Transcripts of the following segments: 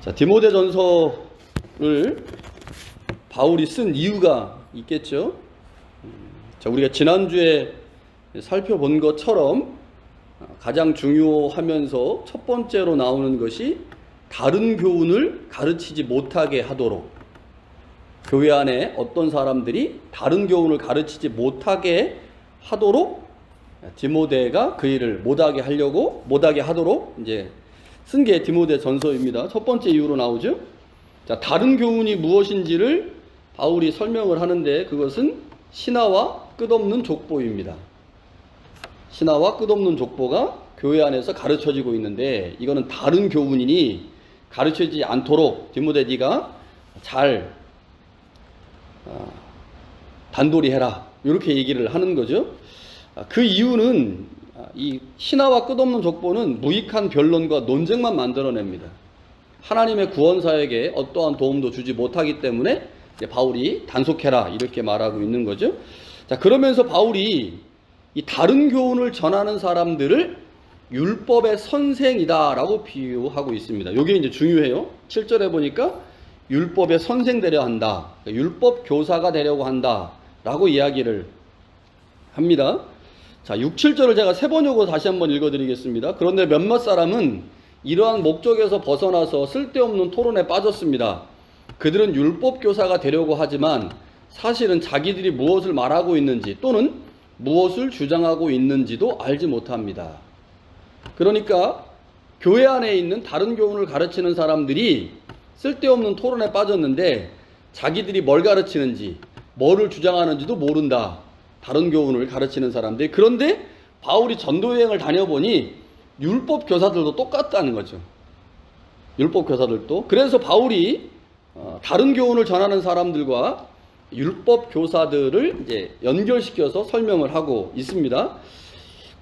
자, 디모데전서를 바울이 쓴 이유가 있겠죠. 자, 우리가 지난주에 살펴본 것처럼 가장 중요하면서 첫 번째로 나오는 것이 다른 교훈을 가르치지 못하게 하도록, 교회 안에 어떤 사람들이 다른 교훈을 가르치지 못하게 하도록 디모데가 그 일을 못하게 하도록 이제 쓴 게 디모데 전서입니다. 첫 번째 이유로 나오죠. 자, 다른 교훈이 무엇인지를 바울이 설명을 하는데 그것은 신화와 끝없는 족보입니다. 신화와 끝없는 족보가 교회 안에서 가르쳐지고 있는데 이거는 다른 교훈이니 가르쳐지지 않도록 디모데 네가 잘 단돌이 해라, 이렇게 얘기를 하는 거죠. 그 이유는 이 신화와 끝없는 족보는 무익한 변론과 논쟁만 만들어냅니다. 하나님의 구원사에게 어떠한 도움도 주지 못하기 때문에 바울이 단속해라, 이렇게 말하고 있는 거죠. 자, 그러면서 바울이 이 다른 교훈을 전하는 사람들을 율법의 선생이다라고 비유하고 있습니다. 이게 이제 중요해요. 7절에 보니까 율법의 선생 되려 한다, 율법 교사가 되려고 한다라고 이야기를 합니다. 자, 6, 7절을 제가 세 번역으로 다시 한번 읽어드리겠습니다. 그런데 몇몇 사람은 이러한 목적에서 벗어나서 쓸데없는 토론에 빠졌습니다. 그들은 율법 교사가 되려고 하지만 사실은 자기들이 무엇을 말하고 있는지 또는 무엇을 주장하고 있는지도 알지 못합니다. 그러니까 교회 안에 있는 다른 교훈을 가르치는 사람들이 쓸데없는 토론에 빠졌는데 자기들이 뭘 가르치는지, 뭐를 주장하는지도 모른다. 다른 교훈을 가르치는 사람들. 그런데 바울이 전도여행을 다녀보니 율법 교사들도 똑같다는 거죠. 율법 교사들도. 그래서 바울이 다른 교훈을 전하는 사람들과 율법 교사들을 이제 연결시켜서 설명을 하고 있습니다.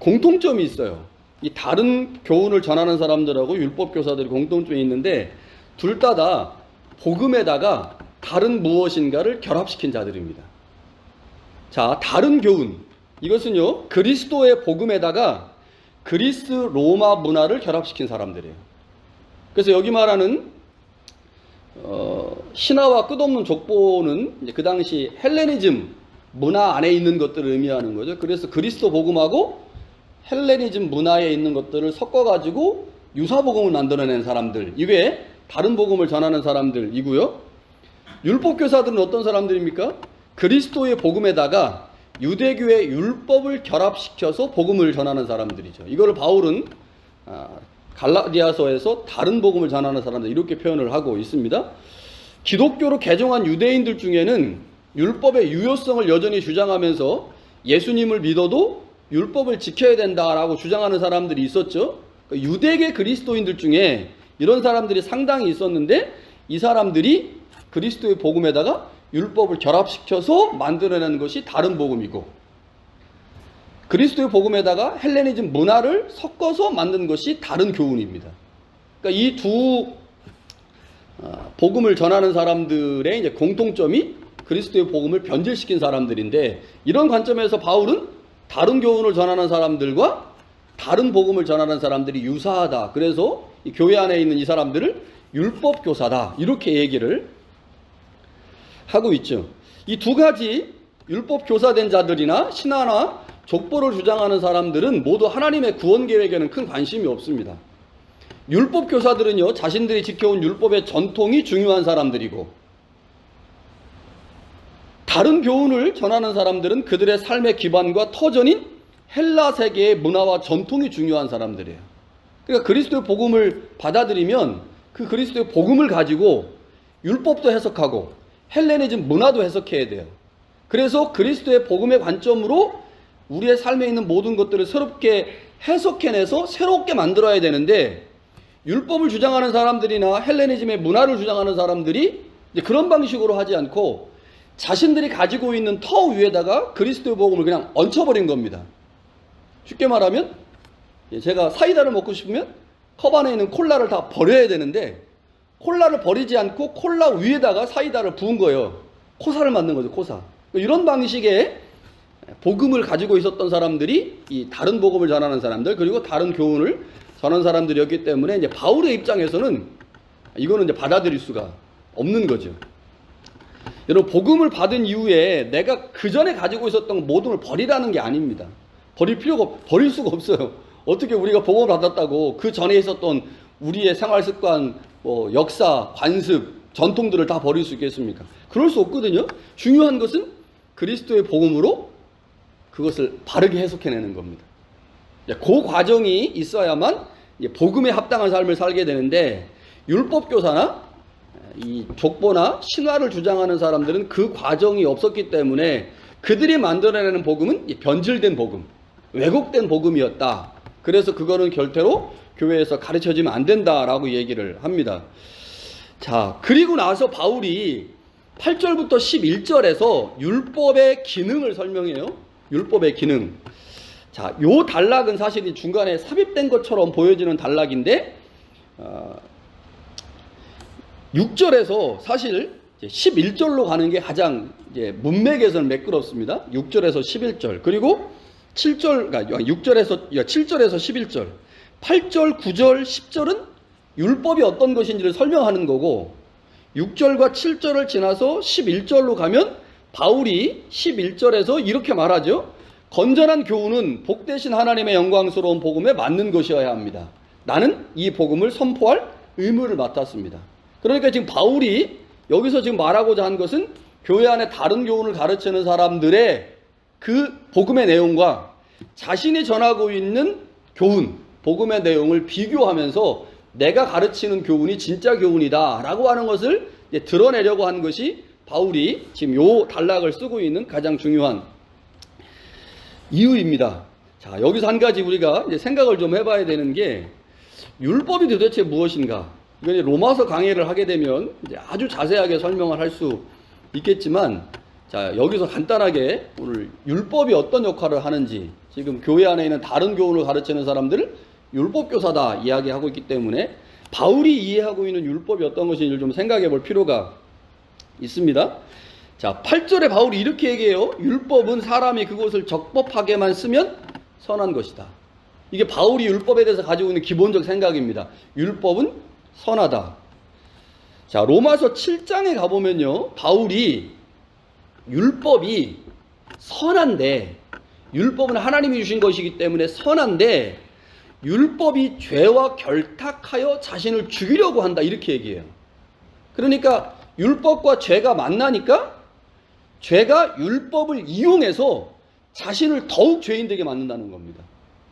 공통점이 있어요. 이 다른 교훈을 전하는 사람들하고 율법 교사들이 공통점이 있는데 둘 다 복음에다가 다른 무엇인가를 결합시킨 자들입니다. 자, 다른 교훈, 이것은요 그리스도의 복음에다가 그리스 로마 문화를 결합시킨 사람들이에요. 그래서 여기 말하는 신화와 끝없는 족보는 이제 그 당시 헬레니즘 문화 안에 있는 것들을 의미하는 거죠. 그래서 그리스도 복음하고 헬레니즘 문화에 있는 것들을 섞어가지고 유사 복음을 만들어낸 사람들, 이게 다른 복음을 전하는 사람들이고요. 율법 교사들은 어떤 사람들입니까? 그리스도의 복음에다가 유대교의 율법을 결합시켜서 복음을 전하는 사람들이죠. 이거를 바울은 갈라디아서에서 다른 복음을 전하는 사람들, 이렇게 표현을 하고 있습니다. 기독교로 개종한 유대인들 중에는 율법의 유효성을 여전히 주장하면서 예수님을 믿어도 율법을 지켜야 된다라고 주장하는 사람들이 있었죠. 유대계 그리스도인들 중에 이런 사람들이 상당히 있었는데 이 사람들이 그리스도의 복음에다가 율법을 결합시켜서 만들어내는 것이 다른 복음이고, 그리스도의 복음에다가 헬레니즘 문화를 섞어서 만든 것이 다른 교훈입니다. 그러니까 이 두 복음을 전하는 사람들의 이제 공통점이 그리스도의 복음을 변질시킨 사람들인데, 이런 관점에서 바울은 다른 교훈을 전하는 사람들과 다른 복음을 전하는 사람들이 유사하다. 그래서 이 교회 안에 있는 이 사람들을 율법 교사다, 이렇게 얘기를 하고 있죠. 이 두 가지 율법 교사된 자들이나 신화나 족보를 주장하는 사람들은 모두 하나님의 구원 계획에는 큰 관심이 없습니다. 율법 교사들은요, 자신들이 지켜온 율법의 전통이 중요한 사람들이고, 다른 교훈을 전하는 사람들은 그들의 삶의 기반과 터전인 헬라 세계의 문화와 전통이 중요한 사람들이에요. 그러니까 그리스도의 복음을 받아들이면 그 그리스도의 복음을 가지고 율법도 해석하고 헬레니즘 문화도 해석해야 돼요. 그래서 그리스도의 복음의 관점으로 우리의 삶에 있는 모든 것들을 새롭게 해석해내서 새롭게 만들어야 되는데, 율법을 주장하는 사람들이나 헬레니즘의 문화를 주장하는 사람들이 이제 그런 방식으로 하지 않고 자신들이 가지고 있는 터 위에다가 그리스도의 복음을 그냥 얹혀버린 겁니다. 쉽게 말하면 제가 사이다를 먹고 싶으면 컵 안에 있는 콜라를 다 버려야 되는데 콜라를 버리지 않고 콜라 위에다가 사이다를 부은 거예요. 코사를 만든 거죠, 코사. 이런 방식의 복음을 가지고 있었던 사람들이 이 다른 복음을 전하는 사람들, 그리고 다른 교훈을 전하는 사람들이었기 때문에 이제 바울의 입장에서는 이거는 이제 받아들일 수가 없는 거죠. 여러분, 복음을 받은 이후에 내가 그 전에 가지고 있었던 모든 걸 버리라는 게 아닙니다. 버릴 수가 없어요. 어떻게 우리가 복음을 받았다고 그 전에 있었던 우리의 생활 습관, 역사, 관습, 전통들을 다 버릴 수 있겠습니까? 그럴 수 없거든요. 중요한 것은 그리스도의 복음으로 그것을 바르게 해석해내는 겁니다. 그 과정이 있어야만 복음에 합당한 삶을 살게 되는데, 율법교사나 이 족보나 신화를 주장하는 사람들은 그 과정이 없었기 때문에 그들이 만들어내는 복음은 변질된 복음, 왜곡된 복음이었다. 그래서 그거는 결대로 교회에서 가르쳐지면 안 된다라고 얘기를 합니다. 자, 그리고 나서 바울이 8절부터 11절에서 율법의 기능을 설명해요. 율법의 기능. 자, 요 단락은 사실 이 중간에 삽입된 것처럼 보여지는 단락인데, 6절에서 사실 11절로 가는 게 가장 문맥에서는 매끄럽습니다. 6절에서 11절. 그리고 7절, 그러니까 7절에서 11절. 8절, 9절, 10절은 율법이 어떤 것인지를 설명하는 거고, 6절과 7절을 지나서 11절로 가면 바울이 11절에서 이렇게 말하죠. 건전한 교훈은 복되신 하나님의 영광스러운 복음에 맞는 것이어야 합니다. 나는 이 복음을 선포할 의무를 맡았습니다. 그러니까 지금 바울이 여기서 지금 말하고자 한 것은 교회 안에 다른 교훈을 가르치는 사람들의 그 복음의 내용과 자신이 전하고 있는 교훈, 복음의 내용을 비교하면서 내가 가르치는 교훈이 진짜 교훈이다 라고 하는 것을 드러내려고 한 것이 바울이 지금 요 단락을 쓰고 있는 가장 중요한 이유입니다. 자, 여기서 한 가지 우리가 이제 생각을 좀 해봐야 되는 게, 율법이 도대체 무엇인가? 이건 로마서 강의를 하게 되면 이제 아주 자세하게 설명을 할 수 있겠지만, 자, 여기서 간단하게 오늘 율법이 어떤 역할을 하는지, 지금 교회 안에 있는 다른 교훈을 가르치는 사람들을 율법교사다 이야기하고 있기 때문에 바울이 이해하고 있는 율법이 어떤 것인지를 좀 생각해 볼 필요가 있습니다. 자, 8절에 바울이 이렇게 얘기해요. 율법은 사람이 그것을 적법하게만 쓰면 선한 것이다. 이게 바울이 율법에 대해서 가지고 있는 기본적 생각입니다. 율법은 선하다. 자, 로마서 7장에 가보면요, 바울이 율법이 선한데, 율법은 하나님이 주신 것이기 때문에 선한데, 율법이 죄와 결탁하여 자신을 죽이려고 한다, 이렇게 얘기해요. 그러니까 율법과 죄가 만나니까 죄가 율법을 이용해서 자신을 더욱 죄인되게 만든다는 겁니다.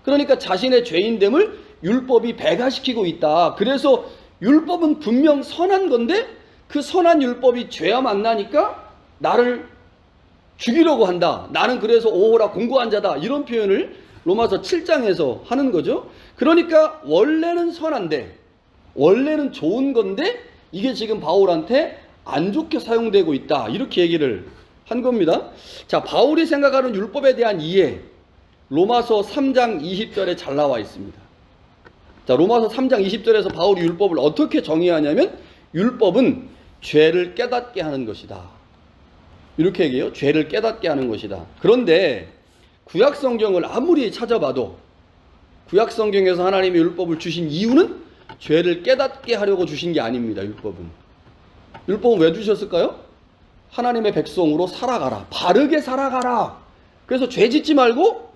그러니까 자신의 죄인됨을 율법이 배가시키고 있다. 그래서 율법은 분명 선한 건데 그 선한 율법이 죄와 만나니까 나를 죽이려고 한다. 나는 그래서 오호라 공고한 자다. 이런 표현을 로마서 7장에서 하는 거죠. 그러니까 원래는 선한데, 원래는 좋은 건데 이게 지금 바울한테 안 좋게 사용되고 있다. 이렇게 얘기를 한 겁니다. 자, 바울이 생각하는 율법에 대한 이해, 로마서 3장 20절에 잘 나와 있습니다. 자, 로마서 3장 20절에서 바울이 율법을 어떻게 정의하냐면, 율법은 죄를 깨닫게 하는 것이다. 이렇게 얘기해요. 죄를 깨닫게 하는 것이다. 그런데 구약 성경을 아무리 찾아봐도 구약 성경에서 하나님이 율법을 주신 이유는 죄를 깨닫게 하려고 주신 게 아닙니다. 율법은 왜 주셨을까요? 하나님의 백성으로 살아가라. 바르게 살아가라. 그래서 죄 짓지 말고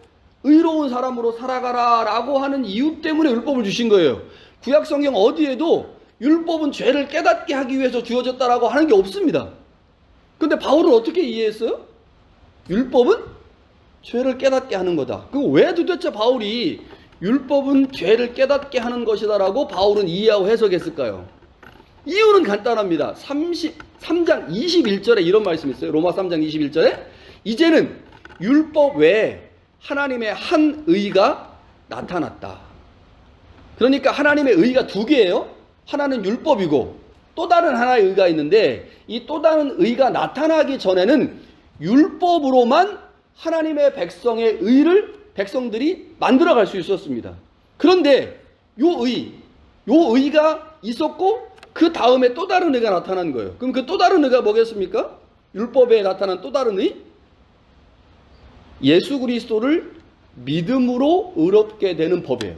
의로운 사람으로 살아가라 라고 하는 이유 때문에 율법을 주신 거예요. 구약 성경 어디에도 율법은 죄를 깨닫게 하기 위해서 주어졌다라고 하는 게 없습니다. 근데 바울은 어떻게 이해했어요? 율법은 죄를 깨닫게 하는 거다. 그럼 왜 도대체 바울이 율법은 죄를 깨닫게 하는 것이다라고 바울은 이해하고 해석했을까요? 이유는 간단합니다. 3장 21절에 이런 말씀이 있어요. 로마 3장 21절에 이제는 율법 외에 하나님의 한 의가 나타났다. 그러니까 하나님의 의가 두 개예요. 하나는 율법이고 또 다른 하나의 의가 있는데, 이 또 다른 의가 나타나기 전에는 율법으로만 하나님의 백성의 의를 백성들이 만들어갈 수 있었습니다. 그런데 요 의가 있었고 그 다음에 또 다른 의가 나타난 거예요. 그럼 그 또 다른 의가 뭐겠습니까? 율법에 나타난 또 다른 의? 예수 그리스도를 믿음으로 의롭게 되는 법이에요.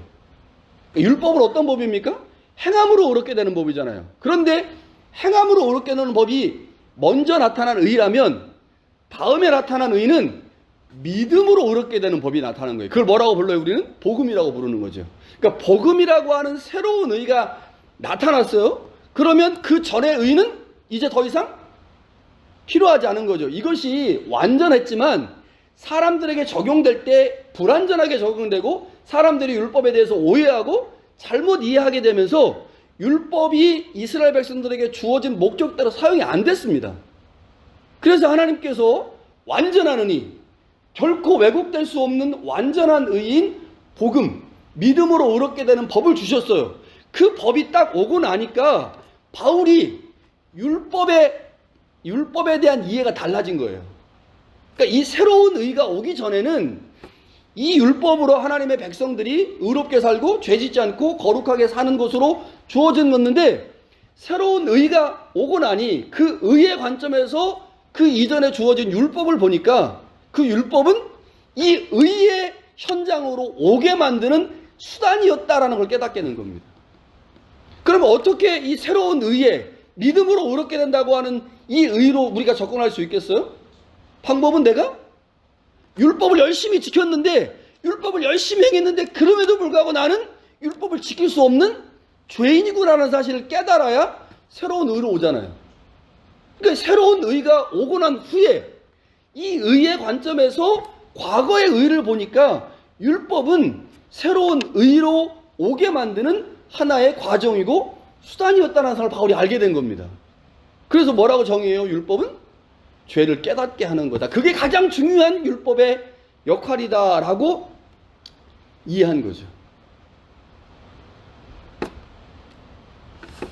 율법은 어떤 법입니까? 행함으로 의롭게 되는 법이잖아요. 그런데 행함으로 의롭게 되는 법이 먼저 나타난 의라면 다음에 나타난 의는 믿음으로 의롭게 되는 법이 나타나는 거예요. 그걸 뭐라고 불러요? 우리는 복음이라고 부르는 거죠. 그러니까 복음이라고 하는 새로운 의가 나타났어요. 그러면 그 전의 의는 이제 더 이상 필요하지 않은 거죠. 이것이 완전했지만 사람들에게 적용될 때 불완전하게 적용되고 사람들이 율법에 대해서 오해하고 잘못 이해하게 되면서 율법이 이스라엘 백성들에게 주어진 목적대로 사용이 안 됐습니다. 그래서 하나님께서 완전한 의, 결코 왜곡될 수 없는 완전한 의인 복음, 믿음으로 의롭게 되는 법을 주셨어요. 그 법이 딱 오고 나니까 바울이 율법에 대한 이해가 달라진 거예요. 그러니까 이 새로운 의가 오기 전에는 이 율법으로 하나님의 백성들이 의롭게 살고 죄짓지 않고 거룩하게 사는 것으로 주어진 건데, 새로운 의가 오고 나니 그 의의 관점에서 그 이전에 주어진 율법을 보니까 그 율법은 이 의의 현장으로 오게 만드는 수단이었다라는 걸 깨닫게 되는 겁니다. 그러면 어떻게 이 새로운 의에 믿음으로 의롭게 된다고 하는 이 의로 우리가 접근할 수 있겠어요? 방법은 내가 율법을 열심히 지켰는데, 율법을 열심히 행했는데 그럼에도 불구하고 나는 율법을 지킬 수 없는 죄인이구나라는 사실을 깨달아야 새로운 의로 오잖아요. 그러니까 새로운 의가 오고 난 후에 이 의의 관점에서 과거의 의를 보니까 율법은 새로운 의로 오게 만드는 하나의 과정이고 수단이었다는 사실을 바울이 알게 된 겁니다. 그래서 뭐라고 정의해요? 율법은 죄를 깨닫게 하는 거다. 그게 가장 중요한 율법의 역할이다라고 이해한 거죠.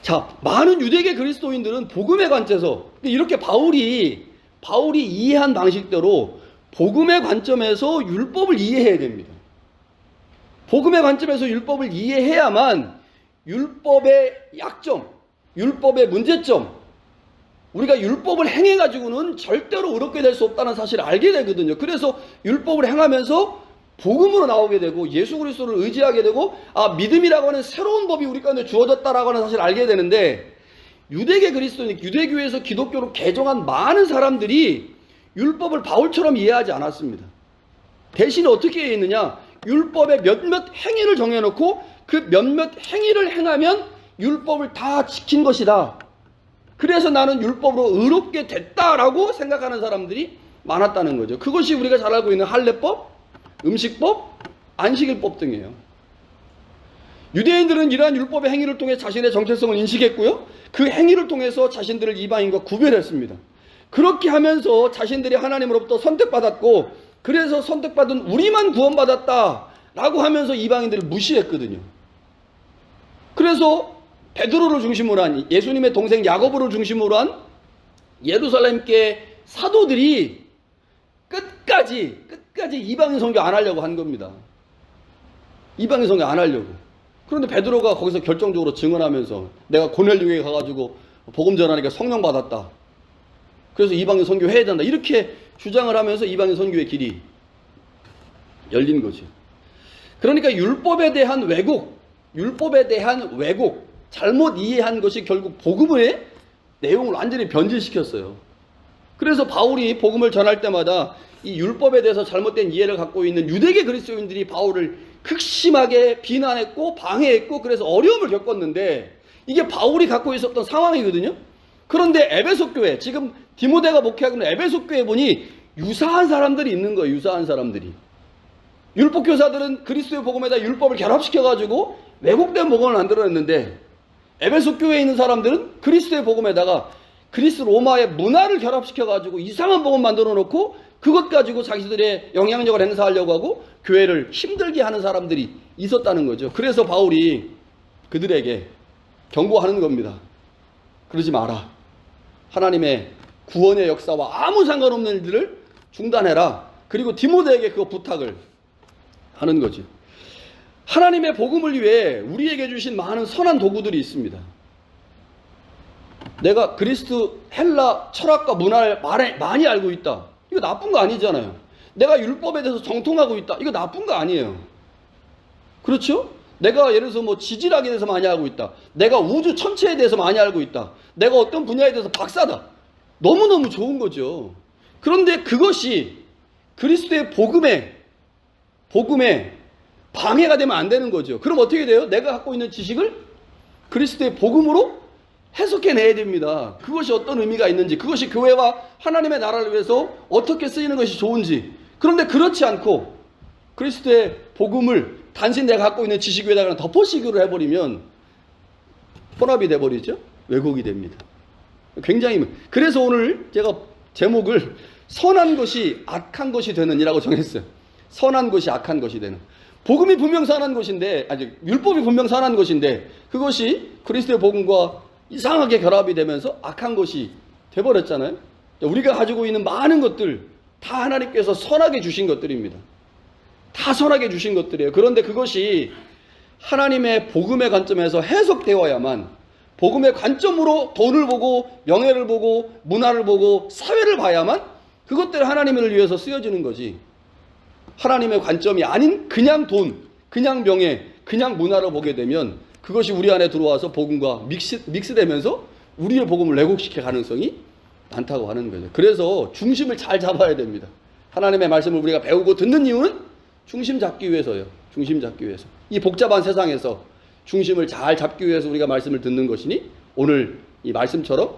자, 많은 유대계 그리스도인들은 복음의 관점에서 이렇게 바울이 이해한 방식대로 복음의 관점에서 율법을 이해해야 됩니다. 복음의 관점에서 율법을 이해해야만 율법의 약점, 율법의 문제점, 우리가 율법을 행해가지고는 절대로 의롭게 될 수 없다는 사실을 알게 되거든요. 그래서 율법을 행하면서 복음으로 나오게 되고 예수 그리스도를 의지하게 되고, 믿음이라고 하는 새로운 법이 우리 가운데 주어졌다라고 하는 사실을 알게 되는데, 유대계 그리스도인, 유대교에서 기독교로 개종한 많은 사람들이 율법을 바울처럼 이해하지 않았습니다. 대신 어떻게 이해했느냐? 율법의 몇몇 행위를 정해놓고 그 몇몇 행위를 행하면 율법을 다 지킨 것이다. 그래서 나는 율법으로 의롭게 됐다라고 생각하는 사람들이 많았다는 거죠. 그것이 우리가 잘 알고 있는 할례법, 음식법, 안식일법 등이에요. 유대인들은 이러한 율법의 행위를 통해 자신의 정체성을 인식했고요. 그 행위를 통해서 자신들을 이방인과 구별했습니다. 그렇게 하면서 자신들이 하나님으로부터 선택받았고, 그래서 선택받은 우리만 구원받았다라고 하면서 이방인들을 무시했거든요. 그래서 베드로를 중심으로 한, 예수님의 동생 야고보를 중심으로 한 예루살렘계 사도들이 끝까지 이방인 선교 안 하려고 한 겁니다. 이방인 선교 안 하려고. 그런데 베드로가 거기서 결정적으로 증언하면서 내가 고넬료에 가가지고 복음 전하니까 성령 받았다. 그래서 이방인 선교 해야 된다. 이렇게 주장을 하면서 이방인 선교의 길이 열린 거죠. 그러니까 율법에 대한 왜곡, 잘못 이해한 것이 결국 복음의 내용을 완전히 변질시켰어요. 그래서 바울이 복음을 전할 때마다 이 율법에 대해서 잘못된 이해를 갖고 있는 유대계 그리스도인들이 바울을 극심하게 비난했고 방해했고, 그래서 어려움을 겪었는데, 이게 바울이 갖고 있었던 상황이거든요. 그런데 에베소 교회, 지금 디모데가 목회하고 있는 에베소 교회 보니 유사한 사람들이 있는 거예요. 유사한 사람들이. 율법 교사들은 그리스도의 복음에다 율법을 결합시켜가지고 왜곡된 복음을 만들어냈는데, 에베소 교회에 있는 사람들은 그리스도의 복음에다가 그리스 로마의 문화를 결합시켜가지고 이상한 복음 만들어 놓고 그것 가지고 자기들의 영향력을 행사하려고 하고 교회를 힘들게 하는 사람들이 있었다는 거죠. 그래서 바울이 그들에게 경고하는 겁니다. 그러지 마라. 하나님의 구원의 역사와 아무 상관없는 일들을 중단해라. 그리고 디모데에게 그거 부탁을 하는 거죠. 하나님의 복음을 위해 우리에게 주신 많은 선한 도구들이 있습니다. 내가 그리스 헬라 철학과 문화를 많이 알고 있다. 이거 나쁜 거 아니잖아요. 내가 율법에 대해서 정통하고 있다. 이거 나쁜 거 아니에요. 그렇죠? 내가 예를 들어서 뭐 지질학에 대해서 많이 알고 있다. 내가 우주 천체에 대해서 많이 알고 있다. 내가 어떤 분야에 대해서 박사다. 너무너무 좋은 거죠. 그런데 그것이 그리스도의 복음에 방해가 되면 안 되는 거죠. 그럼 어떻게 돼요? 내가 갖고 있는 지식을 그리스도의 복음으로 해석해내야 됩니다. 그것이 어떤 의미가 있는지, 그것이 교회와 하나님의 나라를 위해서 어떻게 쓰이는 것이 좋은지. 그런데 그렇지 않고 그리스도의 복음을 단순히 내가 갖고 있는 지식 위에다가 덮어씌기로 해버리면 혼합이 돼버리죠. 왜곡이 됩니다. 굉장히. 그래서 오늘 제가 제목을 선한 것이 악한 것이 되느니라고 정했어요. 선한 것이 악한 것이 되는. 복음이 분명 선한 것인데, 율법이 분명 선한 것인데 그것이 그리스도의 복음과 이상하게 결합이 되면서 악한 것이 돼버렸잖아요. 우리가 가지고 있는 많은 것들 다 하나님께서 선하게 주신 것들입니다. 다 선하게 주신 것들이에요. 그런데 그것이 하나님의 복음의 관점에서 해석되어야만, 복음의 관점으로 돈을 보고 명예를 보고 문화를 보고 사회를 봐야만 그것들이 하나님을 위해서 쓰여지는 거지. 하나님의 관점이 아닌 그냥 돈, 그냥 명예, 그냥 문화를 보게 되면 그것이 우리 안에 들어와서 복음과 믹스되면서 우리의 복음을 왜곡시킬 가능성이 많다고 하는 거죠. 그래서 중심을 잘 잡아야 됩니다. 하나님의 말씀을 우리가 배우고 듣는 이유는 중심 잡기 위해서요. 중심 잡기 위해서. 이 복잡한 세상에서 중심을 잘 잡기 위해서 우리가 말씀을 듣는 것이니, 오늘 이 말씀처럼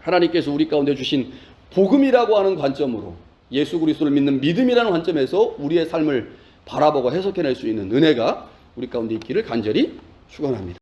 하나님께서 우리 가운데 주신 복음이라고 하는 관점으로, 예수 그리스도를 믿는 믿음이라는 관점에서 우리의 삶을 바라보고 해석해낼 수 있는 은혜가 우리 가운데 있기를 간절히 축원합니다.